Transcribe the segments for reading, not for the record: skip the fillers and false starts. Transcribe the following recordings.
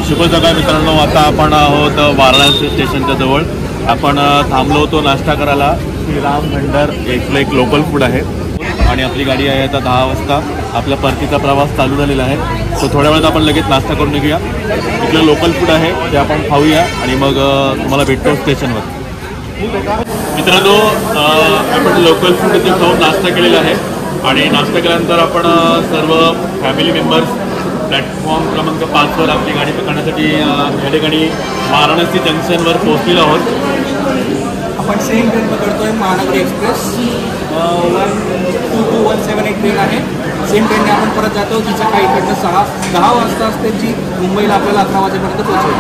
शुभ सकाळ मित्रांनो, आता आपण आहोत वाराणसी स्टेशनच्या जवळ. आपण थांबलो होतो नाश्ता करायला. श्रीराम भंडार इथलं एक लोकल फूड आहे आणि आपली गाडी आहे आता 10 वाजता. आपला परतीचा प्रवास चालू झालेला आहे. सो थोड्या वेळात आपण लगेच नाश्ता करून निघूया. इथलं लोकल फूड आहे ते आपण खाऊया आणि मग तुम्हाला भेटतो स्टेशनवर. मित्रांनो, आपण लोकल फूड इथे खाऊन नाश्ता केलेला आहे आणि नाश्ता केल्यानंतर आपण सर्व फॅमिली मेंबर्स प्लॅटफॉर्म क्रमांक 5वर आपली गाडी पकडण्यासाठी या ठिकाणी वाराणसी जंक्शनवर पोहोचलेलो आहोत. आपण सेम ट्रेन पकडतोय, महानगरी एक्सप्रेस 122-178 ट्रेन आहे. सेम ट्रेनने आपण परत जातो. जी सकाळी इकडनं 10 वाजता असते, जी मुंबईला आपल्याला 11 वाजेपर्यंत पोहोचते.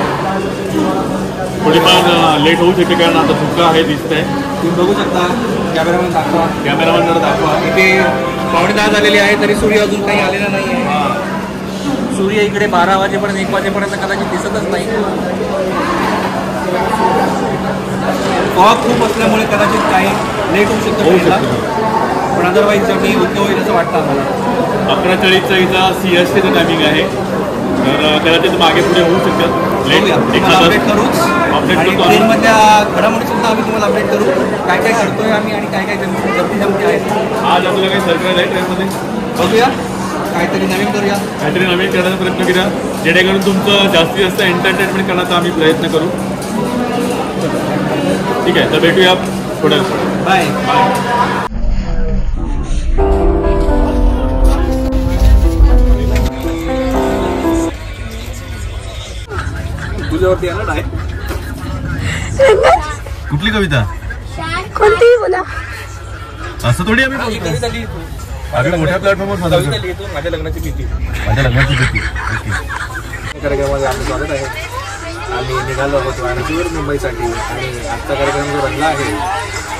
थोडीफार लेट होऊ शकते कारण आता धुकं आहे दिसतंय. तुम्ही बघू शकता. कॅमेरामॅन दाखवा. कॅमेरामॅनवर दाखवा. इथे 9:15 झालेले आहे तरी सूर्य अजून काही आलेला नाही आहे. सूर्य इकडे 12 वाजेपर्यंत 1 वाजेपर्यंत कदाचित दिसतच नाही. फॉग खूप असल्यामुळे कदाचित काही लेट होऊ शकतं, पण अदरवाईज जर्नी योग्य होईल असं वाटतं आम्हाला. 11:40चा इथं CSTचं टायमिंग आहे, तर कदाचित मागे पुढे होऊ शकतं. अपडेट करूच. ट्रेनमधल्या घडामोडी सुद्धा आम्ही तुम्हाला अपडेट करू. काय काय करतोय आम्ही आणि काय काय जमती आहेत. आज आपल्याला काही सरप्राईज आहे ट्रेनमध्ये. बघूया, काहीतरी नवीन करूया. काहीतरी नवीन करण्याचा प्रयत्न करूया जेणेकरून तुमचं जास्तीत जास्त एंटरटेनमेंट करण्याचा आम्ही प्रयत्न करू. ठीक आहे, तर भेटूया पुढे. Bye bye. तुझ्यावरती आहे ना डाय. कुठली कविता? कोणतीही बोला. असं थोडी आम्ही मोठ्या प्लॅटफॉर्मवर माझ्या लग्नाची भीती. कार्यक्रमामध्ये आपलं स्वागत आहे. आम्ही निघालो आहोत वाराणसीवर मुंबईसाठी आणि आजचा कार्यक्रम जो रंगला आहे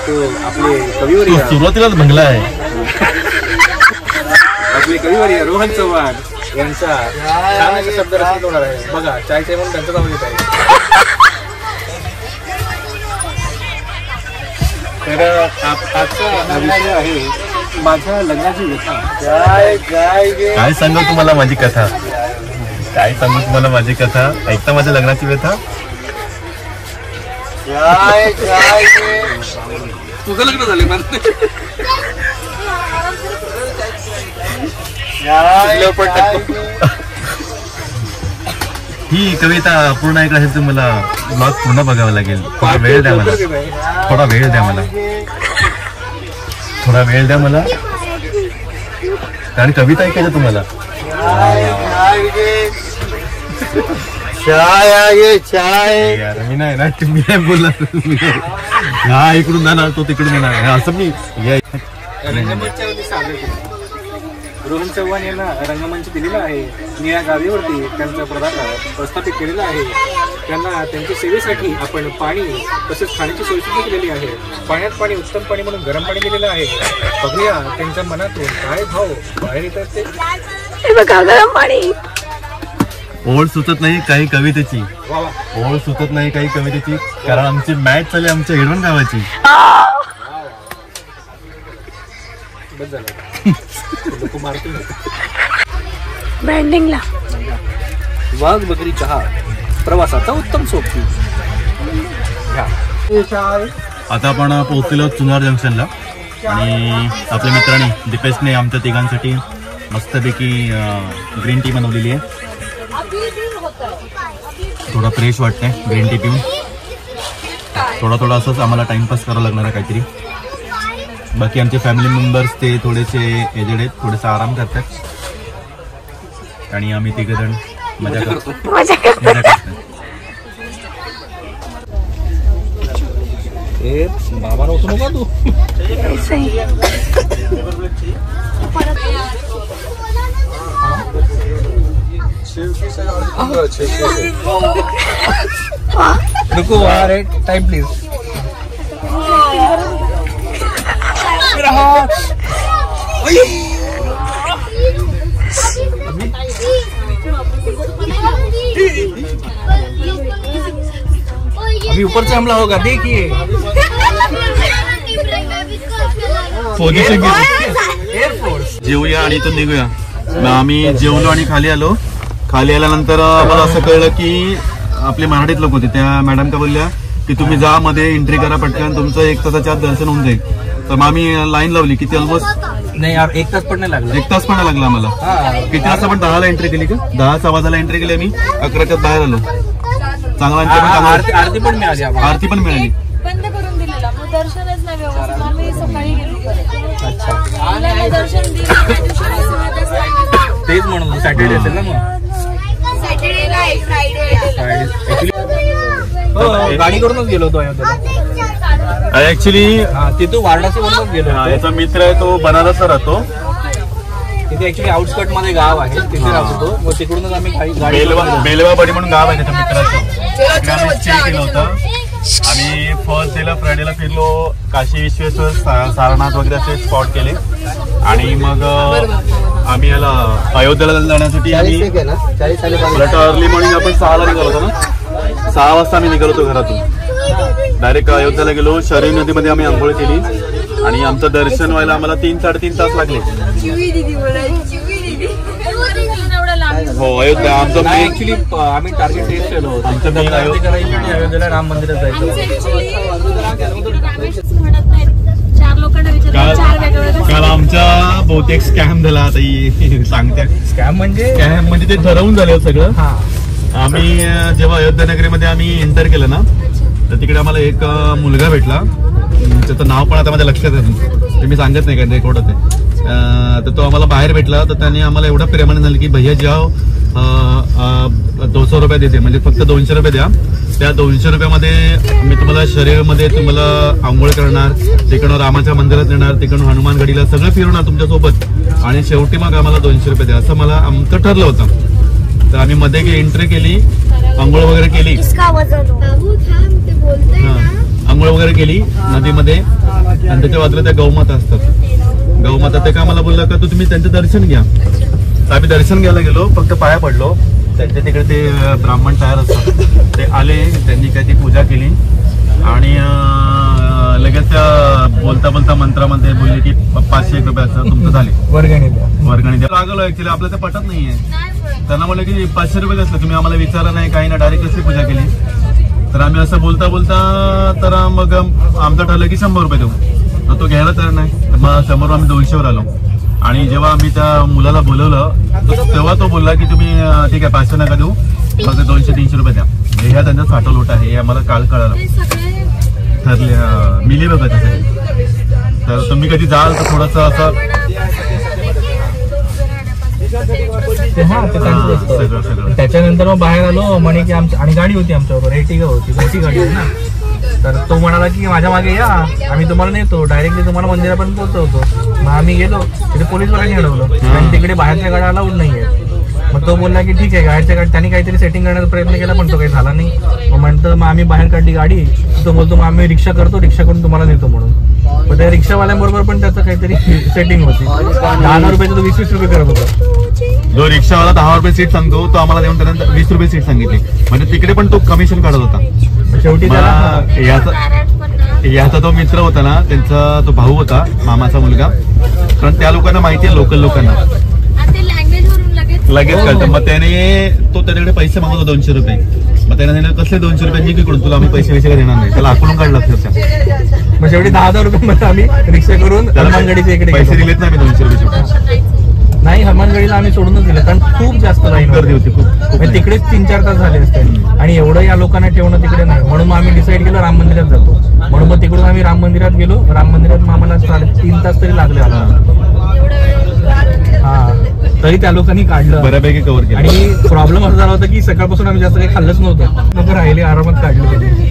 तो आपले कविवर्य सुरुवातीलाच भंगला आहे. आपले कविवर्य रोहन चव्हाण यांचा छान असा शब्द रचना होणार आहे. बघा, चाय चाय म्हणून त्यांचा नाव येत आहे. तर आजचा विषय आहे माझ्या लग्नाची व्यथा. काय सांगू तुम्हाला माझी कथा. ऐकता माझ्या लग्नाची व्यथा. तुझं लग्न झाले ही कविता पूर्ण ऐकण्यासाठी मला ब्लॉग पूर्ण बघावं लागेल. थोडा वेळ द्या मला. आणि कविता ऐकायचं तुम्हाला. यार मी नाही बोलला. हा इकडून जाणार तो तिकडून येणार असं मी. रोहन चव्हाण यांना रंगमंच दिलेला आहे. निळ्या गादीवरती त्यांचा प्रस्थापित केलेला आहे. त्यांना त्यांच्या सेवेसाठी आपण पाणी तसेच खाण्याची सोय सुद्धा केलेली आहे. पाण्यात पाणी उत्तम पाणी म्हणून गरम पाणी दिलेलं आहे. बघूया त्यांच्या मनातून काय भाव बाहेर येतात ते. गरम पाणी. ओळ सुचत नाही काही कवितेची. कारण आमची मॅच चालली आमच्या हिडवण गावाची. बस झालं. लोक मारतो ब्रँडिंगला. वाघ बकरी चहा प्रवासाचा उत्तम सोबती. आता आपण पोहोचलेलो चुनार जंक्शनला आणि आपल्या मित्रांनी दीपेशने आमच्या तिघांसाठी मस्तपैकी ग्रीन टी बनवलेली आहे. थोडा फ्रेश वाटतंय ग्रीन टी पिऊन. थोडा असंच आम्हाला टाइमपास करावं लागणार आहे काहीतरी. बाकी आमचे फॅमिली मेंबर्स ते थोडेसे एजेड आहेत, थोडेसे आराम करतात आणि आम्ही तिघजण मजा करतो. बाबा होतो नका तू. रुको अरे टाइम प्लीज. अभी ऊपर से हमला होगा देखिए. जेवूया आणि इथून निघूया. आम्ही जेवलो आणि खाली आलो. खाली आल्यानंतर मला असं कळलं की आपले मराठीत लोक होते, त्या मॅडम का बोलल्या की तुम्ही जा मध्ये एंट्री करा पटकन, तुमचं 1 तासाच्या आत दर्शन होऊन जाईल. तर मग आम्ही लाईन लावली किती ऑलमोस्ट नाही यार 1 तास पण नाही लागला. 1 तास पण नाही लागला आम्हाला. किती वाजता पण 10ला एंट्री केली का? 10 आवाजाला एंट्री केली आम्ही, 11च्या बाहेर आलो. चांगला आरती पण मिळाली आम्हाला. आरती पण मिळाली. बंद करून दिलेला मग दर्शनच नाही व्यवस्थित. आम्ही सकाळी गेलो. अच्छा दर्शन दिलं. तेच म्हणून सॅटर्डे असेल ना मग. सॅटर्डेला फ्रायडे गाडी करूनच गेलो होतो अयोध्येला. ऍक्च्युली तिथून वारणासीवरूनच गेलो. याचा मित्र आहे तो बनारसला राहतो. तिथे ऍक्च्युली आउटस्कट मध्ये गाव आहे, तिथे राहतो तो. मग तिकडूनच आम्ही गाडी बेलवाबडी म्हणून गाव आहे त्याच्या मित्राचं. आम्ही स्टे केलं होतं. आम्ही फर्स्ट डेला फ्रायडेला फिरलो, काशी विश्वेश्वर, सारनाथ वगैरे असे स्पॉट केले. आणि मग आम्ही याला अयोध्येला जाण्यासाठी आम्ही अर्ली मॉर्निंग आपण 6ला निघालो होतो ना. 6 वाजता आम्ही निघालो होतो घरातून. डायरेक्ट अयोध्येला गेलो. शरयू नदीमध्ये आम्ही आंघोळ केली आणि आमचं दर्शन व्हायला आम्हाला 3-3.5 तास लागले. हो अयोध्या आमचं ऍक्च्युली आम्ही टार्गेट टेस्ट केलं होतं. आमचं मेन अयोध्या करायची आणि अयोध्येला राम मंदिरात जायचं. काल आमच्या बहुतेक स्कॅम झाला. आता सांगते स्कॅम म्हणजे ते ठरवून झालं सगळं. आम्ही जेव्हा अयोध्या नगरीमध्ये आम्ही एंटर केलं ना, तर तिकडे आम्हाला एक मुलगा भेटला. त्याचं नाव पण आता माझ्या लक्षात आहे, ते मी सांगत नाही का रेकॉर्ड होते. तर तो आम्हाला बाहेर भेटला. तर त्याने आम्हाला एवढं प्रेमाने झालं की भैया जाओ 200 रुपये देते, म्हणजे फक्त 200 रुपये द्या. त्या 200 रुपयामध्ये मी तुम्हाला शरीरमध्ये तुम्हाला आंघोळ करणार, तिकडून रामाच्या मंदिरात नेणार, तिकडून हनुमानगडीला सगळं फिरवणार तुमच्यासोबत, आणि शेवटी मग आम्हाला 200 रुपये द्या, असं मला आमचं ठरलं होतं. तर आम्ही मध्ये एंट्री केली, आंघोळ वगैरे केली. आंघोळ वगैरे केली नदीमध्ये, आणि त्याच्या बाजूला त्या गौमाता असतात. गौमाता ते का मला बोललं का तुम्ही त्यांचं दर्शन घ्या. तर आम्ही दर्शन घ्यायला गेलो, फक्त पाया पडलो. त्यांच्या तिकडे ते ब्राह्मण तयार असतात, ते आले, त्यांनी काय ती पूजा केली आणि लगेच बोलता बोलता मंत्रामध्ये बोलले की 501 रुपये असं तुमचं झाले, वर्गणी द्या. लागलो. ऍक्च्युली आपल्याला ते पटत नाहीये. त्यांना म्हणलं की 500 रुपये असलं, तुम्ही आम्हाला विचारलं नाही काही ना, डायरेक्ट कशी पूजा केली. तर आम्ही असं बोलता बोलता तर मग आमचं ठरलं की 100 रुपये देऊ. तर तो घ्यायला तयार नाही. तर मग 100 आम्ही 200वर आलो. आणि जेव्हा आम्ही त्या मुलाला बोलवलं तेव्हा तो बोलला की तुम्ही ठीक आहे 500 नका देऊ, फक्त 200-300 रुपये द्या. ह्या त्यांचा साठा लोट आहे, हे आम्हाला काल कळालं. ठरले मिली बघा त्यासाठी. तर तुम्ही कधी जाल तर थोडंसं असं सगळं. त्याच्यानंतर मग बाहेर आलो म्हणे की आमची, आणि गाडी होती आमच्याबरोबर, एर्टिगा होती, मोठी गाडी होती ना. तर तो म्हणाला की माझ्या मागे या, आम्ही तुम्हाला नेतो, डायरेक्टली तुम्हाला मंदिरापर्यंत पोहोचवतो. मग आम्ही गेलो, तिथे पोलीसवाल्यांनी अडवलं आणि तिकडे बाहेरच्या गाड्या अलाउड नाहीये. मग तो बोलला की ठीक आहे बाहेरच्या गाडी, त्यांनी काहीतरी सेटिंग करण्याचा प्रयत्न केला पण तो काही झाला नाही. मग म्हणतं मग आम्ही बाहेर काढली गाडी. तो बोलतो मग आम्ही रिक्षा करतो, रिक्षा करून तुम्हाला नेतो म्हणून. पण त्या रिक्षावाल्यांबरोबर पण त्याचं काहीतरी सेटिंग होती. 10 रुपयाचं तो 20-20 रुपये करत होता. जो रिक्षावाला 10 रुपये सीट सांगतो तो आम्हाला देऊन त्यानंतर 20 रुपये सीट सांगितली, म्हणजे तिकडे पण तो कमिशन काढत होता. शेवटी याचा तो मित्र होता ना, त्यांचा तो भाऊ होता, मामाचा मुलगा. कारण त्या लोकांना माहिती आहे, लोकल लोकांना लगेच कळतं. मग त्याने तो त्याच्याकडे पैसे मागत होता 200 रुपये. मग त्याने कसले 200 रुपये इकडून तुला आम्ही पैसे देणार नाही, त्याला आकडून काढला त्याच्या. मग शेवटी 10,000 रुपये मध्ये आम्ही रिक्षा करून हनुमानगडीच्या इकडे पैसे दिलेत ना आम्ही 200 रुपये. नाही, हनुमानगडीला आम्ही सोडूनच दिलं, कारण खूप जास्त लाईन गर्दी होती, खूप. तिकडेच 3-4 तास झाले असते. आणि एवढं या लोकांना ठेवणं तिकडे नाही, म्हणून मग आम्ही डिसाईड केलं राम मंदिरात जातो. म्हणून मग तिकडून आम्ही राम मंदिरात गेलो. राम मंदिरात मग आम्हाला 3.5 तास तरी लागले. हा, तरी त्या लोकांनी काढलं, बऱ्यापैकी कव्हर केलं. आणि प्रॉब्लेम असं झाला होता की सकाळपासून आम्ही जास्त काही खाल्लंच नव्हतं. लोक राहिले, आरामात काढले त्यांनी.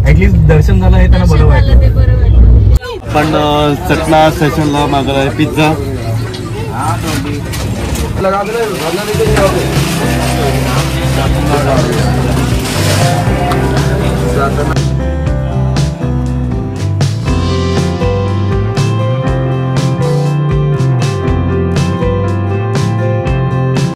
ऍटलीस्ट दर्शन झालं हे त्यांना बरं वाटलं. पण चटना सेशनला मागला आहे पिझ्झा.